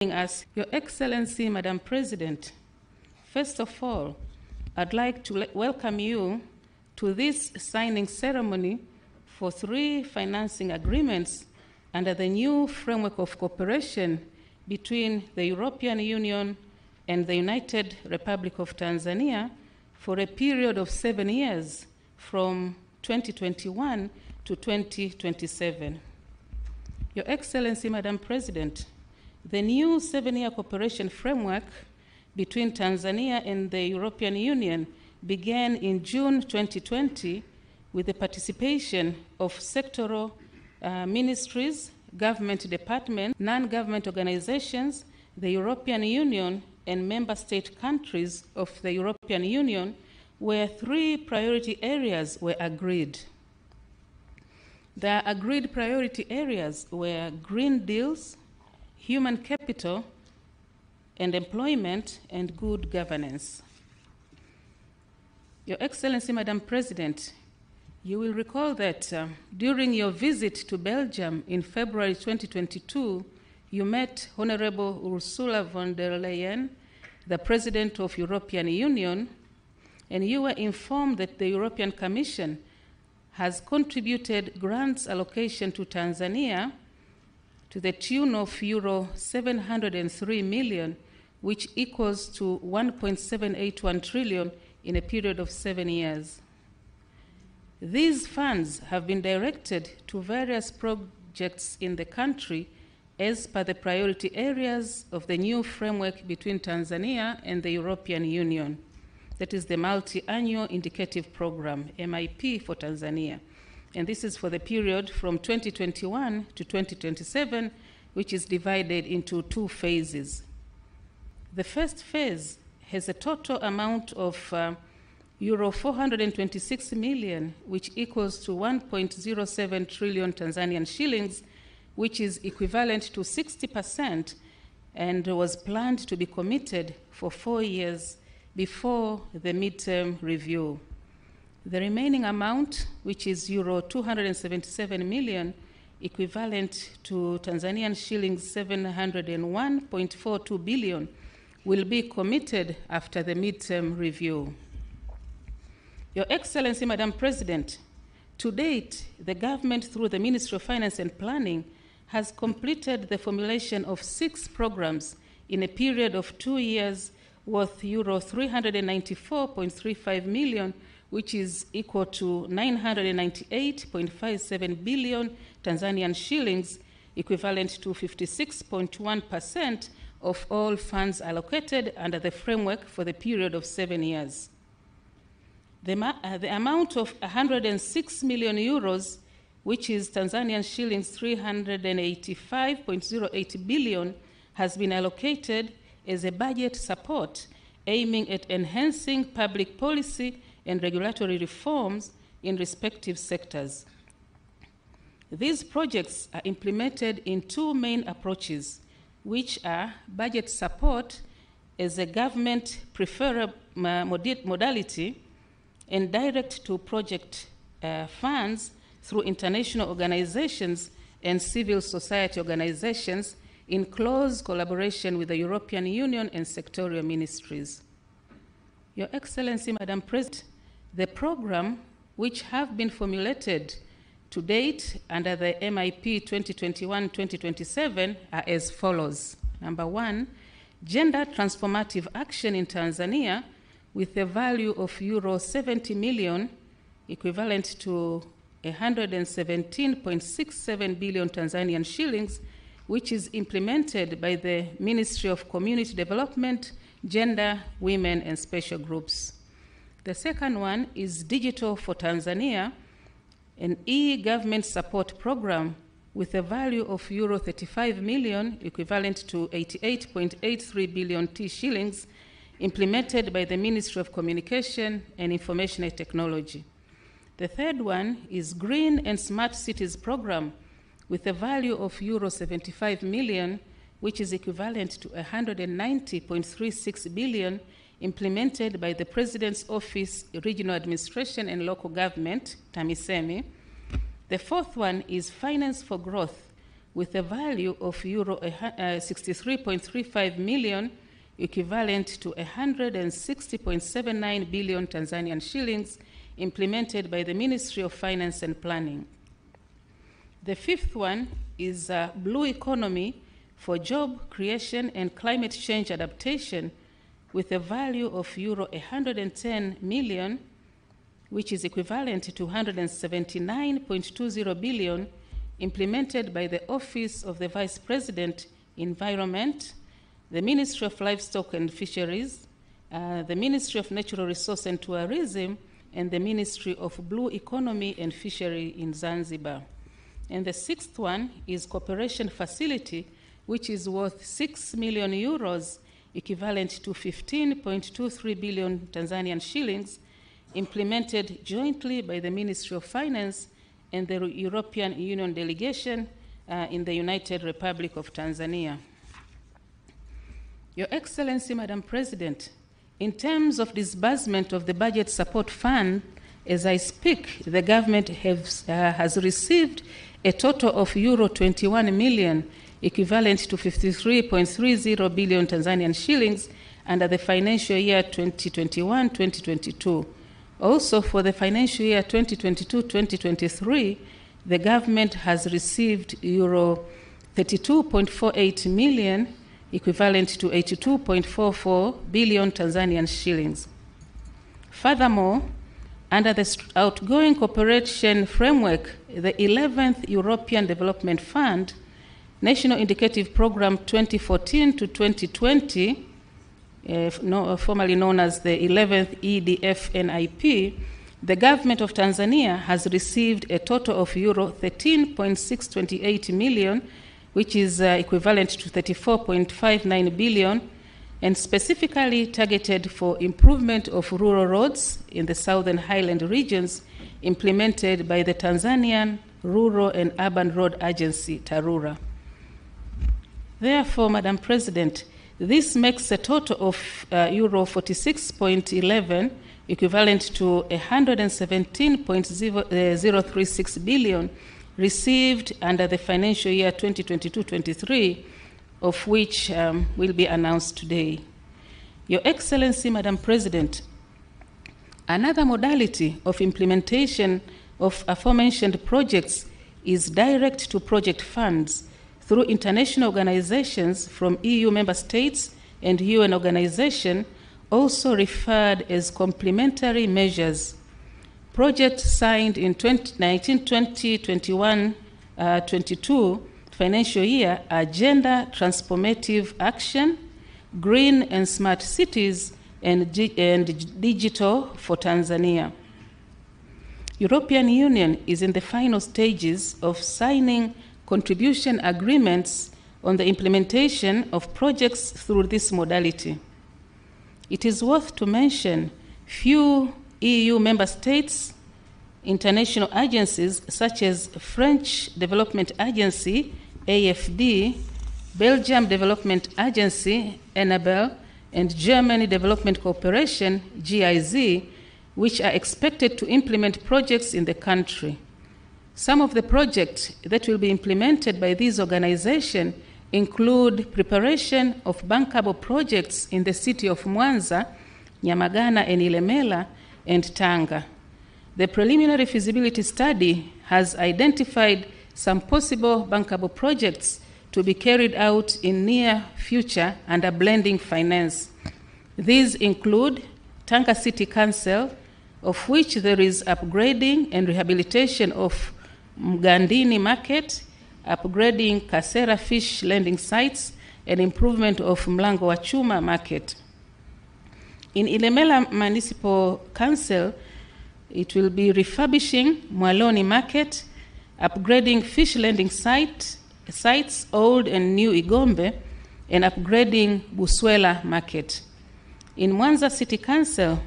Us, Your Excellency, Madam President, first of all, I'd like to welcome you to this signing ceremony for 3 financing agreements under the new framework of cooperation between the European Union and the United Republic of Tanzania for a period of 7 years from 2021 to 2027. Your Excellency, Madam President, the new 7-year cooperation framework between Tanzania and the European Union began in June 2020 with the participation of sectoral ministries, government departments, non-government organizations, the European Union, and member state countries of the European Union, where 3 priority areas were agreed. The agreed priority areas were green deals, human capital, and employment, and good governance. Your Excellency, Madam President, you will recall that during your visit to Belgium in February 2022, you met Honorable Ursula von der Leyen, the President of the European Union, and you were informed that the European Commission has contributed grants allocation to Tanzania to the tune of euro 703 million, which equals to 1.781 trillion in a period of 7 years. These funds have been directed to various projects in the country as per the priority areas of the new framework between Tanzania and the European Union. That is the Multi-Annual Indicative Program, MIP, for Tanzania. And this is for the period from 2021 to 2027, which is divided into 2 phases. The first phase has a total amount of euro 426 million, which equals to 1.07 trillion Tanzanian shillings, which is equivalent to 60%, and was planned to be committed for 4 years before the midterm review. The remaining amount, which is euro 277 million, equivalent to Tanzanian shillings 701.42 billion, will be committed after the midterm review. Your Excellency, Madam President, to date, the government, through the Ministry of Finance and Planning, has completed the formulation of 6 programs in a period of 2 years worth euro 394.35 million, which is equal to 998.57 billion Tanzanian shillings, equivalent to 56.1% of all funds allocated under the framework for the period of 7 years. The amount of 106 million euros, which is Tanzanian shillings 385.08 billion, has been allocated as a budget support aiming at enhancing public policy and regulatory reforms in respective sectors. These projects are implemented in 2 main approaches, which are budget support as a government preferred modality and direct to project funds through international organizations and civil society organizations in close collaboration with the European Union and sectorial ministries. Your Excellency, Madam President, the program which have been formulated to date under the MIP 2021-2027 are as follows. Number 1, gender transformative action in Tanzania with a value of euro 70 million, equivalent to 117.67 billion Tanzanian shillings, which is implemented by the Ministry of Community Development, Gender, Women, and Special Groups. The second one is Digital for Tanzania, an e-government support program with a value of euro 35 million, equivalent to 88.83 billion T shillings, implemented by the Ministry of Communication and Information Technology. The third one is Green and Smart Cities program with a value of euro 75 million, which is equivalent to 190.36 billion, implemented by the President's Office, Regional Administration and Local Government, TAMISEMI. The fourth one is Finance for Growth, with a value of euro 63.35 million, equivalent to 160.79 billion Tanzanian shillings, implemented by the Ministry of Finance and Planning. The fifth one is Blue Economy for Job Creation and Climate Change Adaptation, with a value of euro 110 million, which is equivalent to 179.20 billion, implemented by the Office of the Vice President, Environment, the Ministry of Livestock and Fisheries, the Ministry of Natural Resources and Tourism, and the Ministry of Blue Economy and Fishery in Zanzibar. And the sixth one is Cooperation Facility, which is worth 6 million euros, equivalent to 15.23 billion Tanzanian shillings, implemented jointly by the Ministry of Finance and the European Union delegation in the United Republic of Tanzania. Your Excellency, Madam President, in terms of disbursement of the Budget Support Fund, as I speak, the government has received a total of euro 21 million, equivalent to 53.30 billion Tanzanian shillings, under the financial year 2021-2022. Also, for the financial year 2022-2023, the government has received euro 32.48 million, equivalent to 82.44 billion Tanzanian shillings. Furthermore, under the outgoing cooperation framework, the 11th European Development Fund, National Indicative Program 2014 to 2020, formerly known as the 11th EDF-NIP, the government of Tanzania has received a total of euro 13.628 million, which is equivalent to 34.59 billion, and specifically targeted for improvement of rural roads in the Southern Highland regions, implemented by the Tanzanian Rural and Urban Road Agency, TARURA. Therefore, Madam President, this makes a total of euro 46.11, equivalent to 117.036 billion, received under the financial year 2022-23, of which will be announced today. Your Excellency, Madam President, another modality of implementation of aforementioned projects is direct-to-project funds through international organizations from EU member states and UN organizations, also referred as complementary measures. Projects signed in 2019, 20, 21, 22 financial year are Gender Transformative Action, Green and Smart Cities, and Digital for Tanzania. European Union is in the final stages of signing contribution agreements on the implementation of projects through this modality. It is worth to mention few EU member states, international agencies such as French Development Agency, AFD, Belgium Development Agency, ENABEL, and Germany Development Cooperation, GIZ, which are expected to implement projects in the country. Some of the projects that will be implemented by these organizations include preparation of bankable projects in the city of Mwanza, Nyamagana, and Ilemela, and Tanga. The preliminary feasibility study has identified some possible bankable projects to be carried out in near future under blending finance. These include Tanga City Council, of which there is upgrading and rehabilitation of Mgandini Market, upgrading Kasera fish landing sites, and improvement of Mlango wa Chuma Market. In Ilemela Municipal Council, it will be refurbishing Mwaloni Market, upgrading fish landing sites, Old and New Igombe, and upgrading Buswela Market. In Mwanza City Council,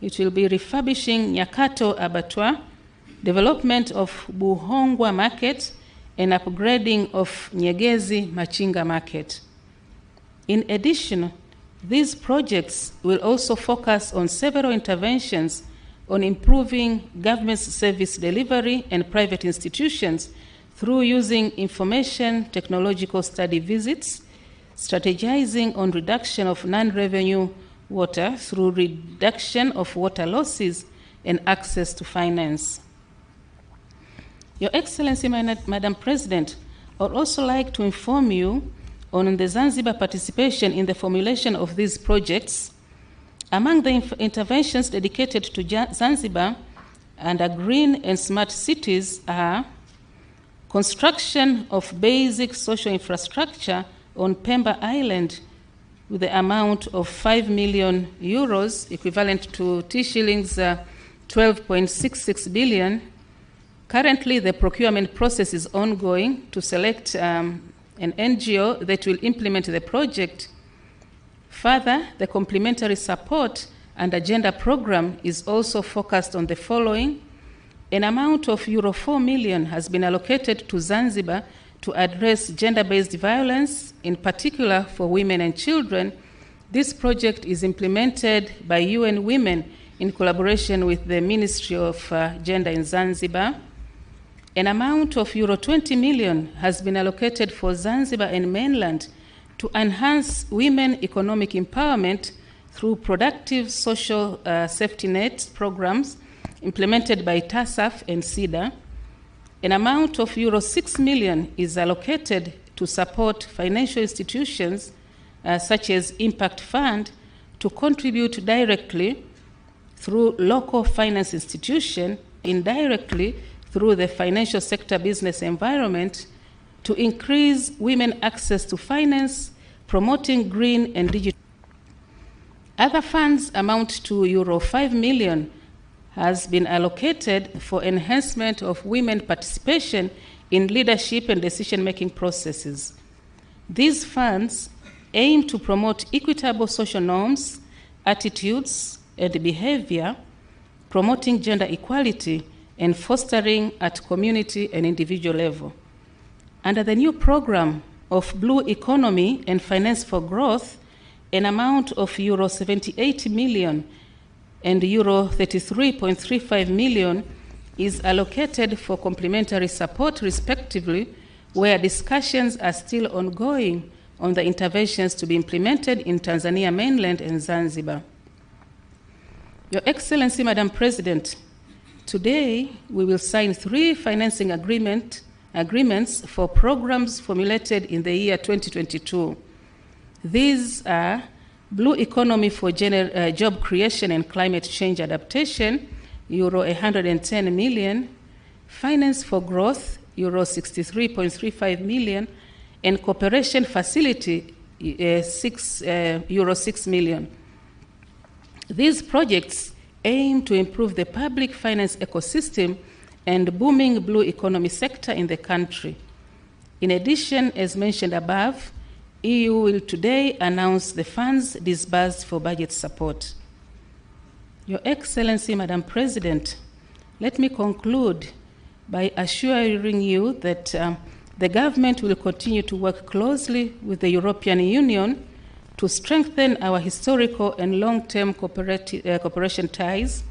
it will be refurbishing Nyakato Abattoir, development of Buhongwa Market, and upgrading of Nyegezi Machinga Market. In addition, these projects will also focus on several interventions on improving government service delivery and private institutions through using information technological study visits, strategizing on reduction of non-revenue water through reduction of water losses and access to finance. Your Excellency, Madam President, I would also like to inform you on the Zanzibar participation in the formulation of these projects. Among the interventions dedicated to Zanzibar under green and smart cities are construction of basic social infrastructure on Pemba Island with the amount of 5 million euros, equivalent to T-shillings 12.66 billion. Currently, the procurement process is ongoing to select an NGO that will implement the project. Further, the complementary support and agenda program is also focused on the following. An amount of euro 4 million has been allocated to Zanzibar to address gender-based violence, in particular for women and children. This project is implemented by UN Women in collaboration with the Ministry of Gender in Zanzibar. An amount of euro 20 million has been allocated for Zanzibar and mainland to enhance women economic empowerment through productive social safety net programs implemented by TASAF and SIDA. An amount of euro 6 million is allocated to support financial institutions such as Impact Fund to contribute directly through local finance institution, indirectly through the financial sector business environment to increase women access to finance, promoting green and digital. Other funds amount to euro 5 million has been allocated for enhancement of women participation in leadership and decision-making processes. These funds aim to promote equitable social norms, attitudes, and behavior, promoting gender equality and fostering at community and individual level. Under the new program of Blue Economy and Finance for Growth, an amount of euro 78 million and euro 33.35 million is allocated for complementary support respectively, where discussions are still ongoing on the interventions to be implemented in Tanzania mainland and Zanzibar. Your Excellency, Madam President, today we will sign 3 financing agreements for programs formulated in the year 2022. These are Blue Economy for Job Creation and Climate Change Adaptation, euro 110 million, Finance for Growth, euro 63.35 million, and Cooperation Facility, euro 6 million. These projects aim to improve the public finance ecosystem and booming blue economy sector in the country. In addition, as mentioned above, EU will today announce the funds disbursed for budget support. Your Excellency, Madam President, let me conclude by assuring you that the government will continue to work closely with the European Union to strengthen our historical and long-term cooperation ties.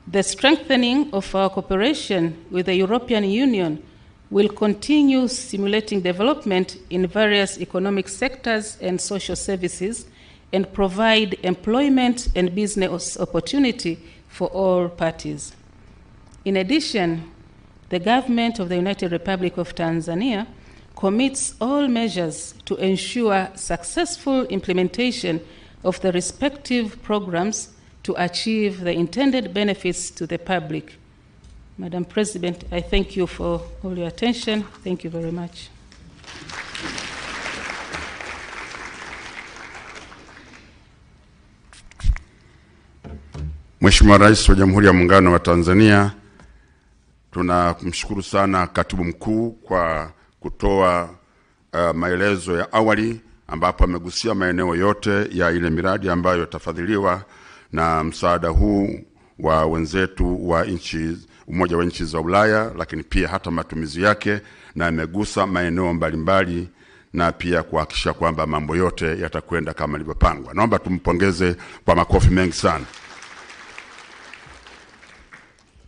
The strengthening of our cooperation with the European Union will continue stimulating development in various economic sectors and social services and provide employment and business opportunity for all parties. In addition, the government of the United Republic of Tanzania commits all measures to ensure successful implementation of the respective programs to achieve the intended benefits to the public. Madam President, I thank you for all your attention. Thank you very much. Mheshimiwa Rais wa Jamhuri ya Muungano wa Tanzania, tunamshukuru sana Katibu Mkuu kwa kutoa maelezo ya awali ambapo amegusia maeneo yote ya ile miradi ambayo tafadhiliwa na msaada huu wa wenzetu wa Umoja wa Nchi za Ulaya, lakini pia hata matumizi yake, na amegusa maeneo mbalimbali na pia kuhakikisha kwamba mambo yote yatakwenda kama yalivyopangwa. Naomba tumpongeze kwa makofi mengi sana.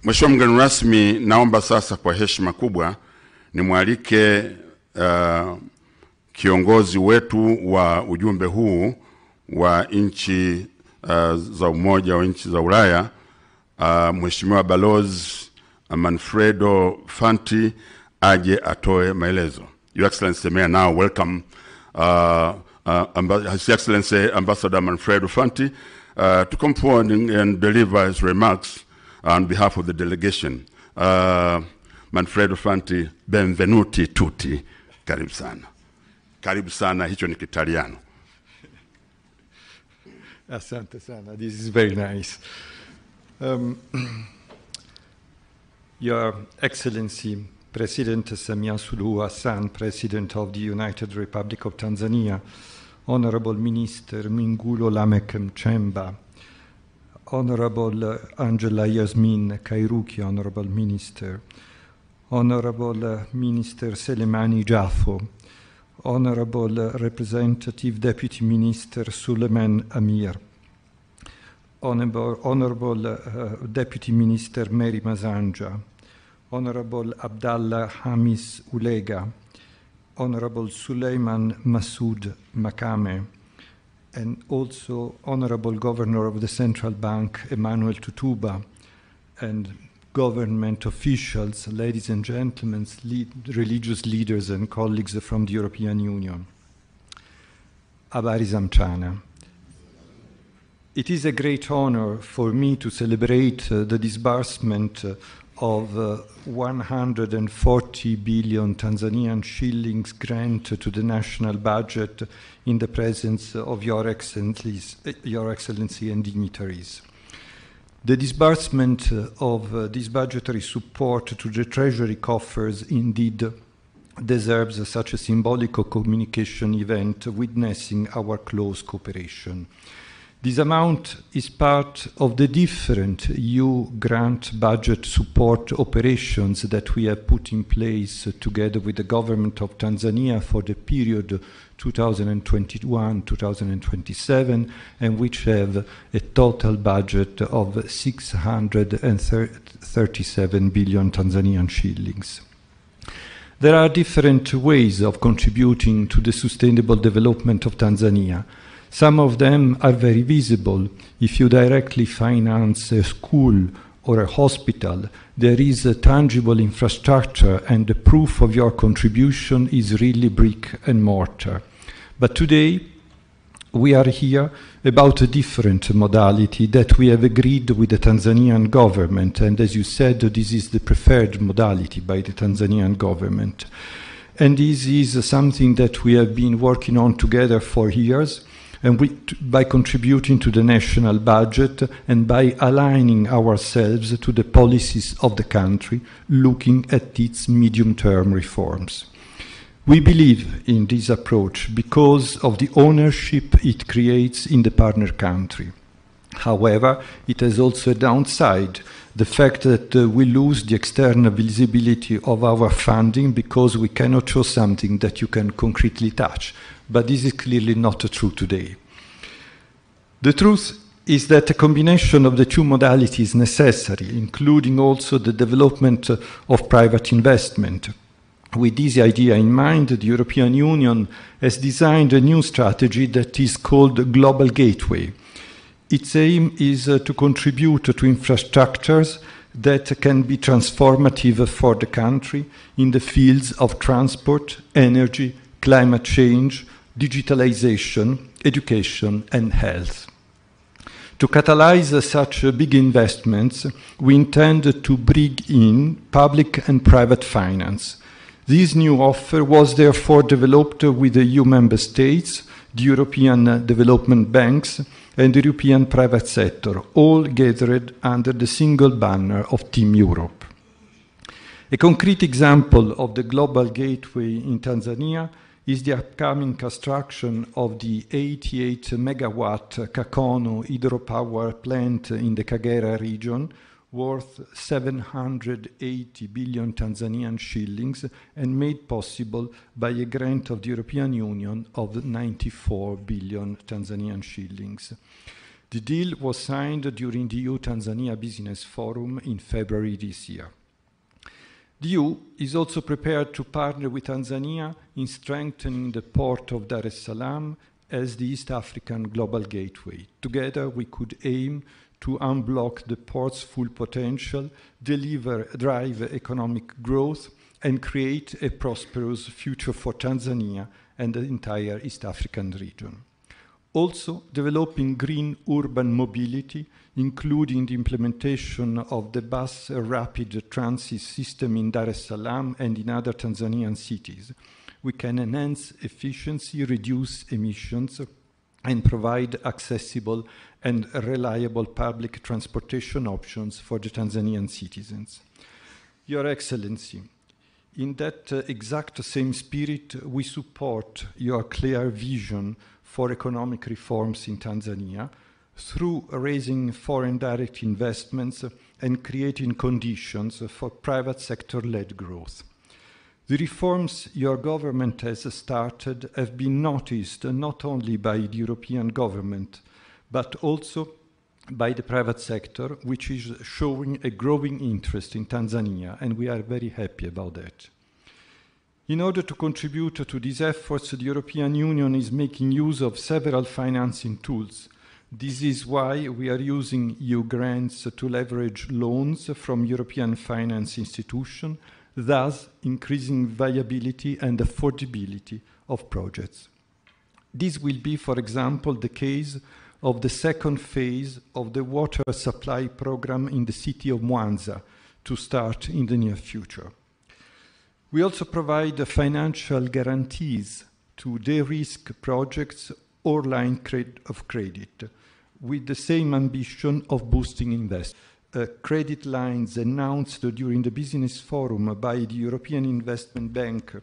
Mheshimiwa mgeni rasmi, naomba sasa kwa heshima kubwa nimwalike kiongozi wetu wa ujumbe huu wa nchi za Umoja wa Nchi za Ulaya, Mheshimiwa Balozi Manfredo Fanti aje atoe maelezo. Your Excellency, may I now welcome His Excellency Ambassador Manfredo Fanti to come forward and deliver his remarks on behalf of the delegation. Manfredo Fanti, benvenuti tutti. Karibu sana. Karibu sana, hicho ni Kitaliano. Asante sana, this is very nice. Your Excellency, President Samia Suluhu Hassan, President of the United Republic of Tanzania, Honorable Minister Mwigulu Lameck Nchemba, Honorable Angela Yasmin Kairuki, Honorable Minister, Honorable Minister Selemani Jaffo, Honorable Representative Deputy Minister Suleiman Amir, Honorable Deputy Minister Mary Masanja, Honorable Abdallah Hamis Ulega, Honorable Suleiman Masoud Makame, and also Honorable Governor of the Central Bank Emmanuel Tutuba, and government officials, ladies and gentlemen, religious leaders and colleagues from the European Union. Habari za mchana. It is a great honor for me to celebrate the disbursement of 140 billion Tanzanian shillings grant to the national budget in the presence of Your Excellency and dignitaries. The disbursement of this budgetary support to the Treasury coffers indeed deserves such a symbolic communication event witnessing our close cooperation. This amount is part of the different EU grant budget support operations that we have put in place together with the government of Tanzania for the period 2021-2027, and which have a total budget of 637 billion Tanzanian shillings. There are different ways of contributing to the sustainable development of Tanzania. Some of them are very visible. If you directly finance a school or a hospital, there is a tangible infrastructure, and the proof of your contribution is really brick and mortar. But today, we are here about a different modality that we have agreed with the Tanzanian government, and as you said, this is the preferred modality by the Tanzanian government. And this is something that we have been working on together for years, and by contributing to the national budget and by aligning ourselves to the policies of the country, looking at its medium-term reforms. We believe in this approach because of the ownership it creates in the partner country. However, it has also a downside, the fact that we lose the external visibility of our funding because we cannot show something that you can concretely touch. But this is clearly not true today. The truth is that a combination of the two modalities is necessary, including also the development of private investment. With this idea in mind, the European Union has designed a new strategy that is called Global Gateway. Its aim is to contribute to infrastructures that can be transformative for the country in the fields of transport, energy, climate change, digitalization, education, and health. To catalyze such big investments, we intend to bring in public and private finance. This new offer was therefore developed with the EU member states, the European development banks, and the European private sector, all gathered under the single banner of Team Europe. A concrete example of the Global Gateway in Tanzania is the upcoming construction of the 88 megawatt Kakono hydropower plant in the Kagera region, worth 780 billion Tanzanian shillings and made possible by a grant of the European Union of 94 billion Tanzanian shillings. The deal was signed during the EU-Tanzania Business Forum in February this year. The EU is also prepared to partner with Tanzania in strengthening the port of Dar es Salaam as the East African global gateway. Together, we could aim to unblock the port's full potential, drive economic growth, and create a prosperous future for Tanzania and the entire East African region. Also, developing green urban mobility, including the implementation of the bus rapid transit system in Dar es Salaam and in other Tanzanian cities. We can enhance efficiency, reduce emissions, and provide accessible and reliable public transportation options for the Tanzanian citizens. Your Excellency, in that exact same spirit, we support your clear vision for economic reforms in Tanzania through raising foreign direct investments and creating conditions for private sector-led growth. The reforms your government has started have been noticed not only by the European government, but also by the private sector, which is showing a growing interest in Tanzania, and we are very happy about that. In order to contribute to these efforts, the European Union is making use of several financing tools. This is why we are using EU grants to leverage loans from European finance institutions, thus increasing viability and affordability of projects. This will be, for example, the case of the second phase of the water supply program in the city of Mwanza to start in the near future. We also provide financial guarantees to de-risk projects or line of credit with the same ambition of boosting investment. Credit lines announced during the business forum by the European Investment Bank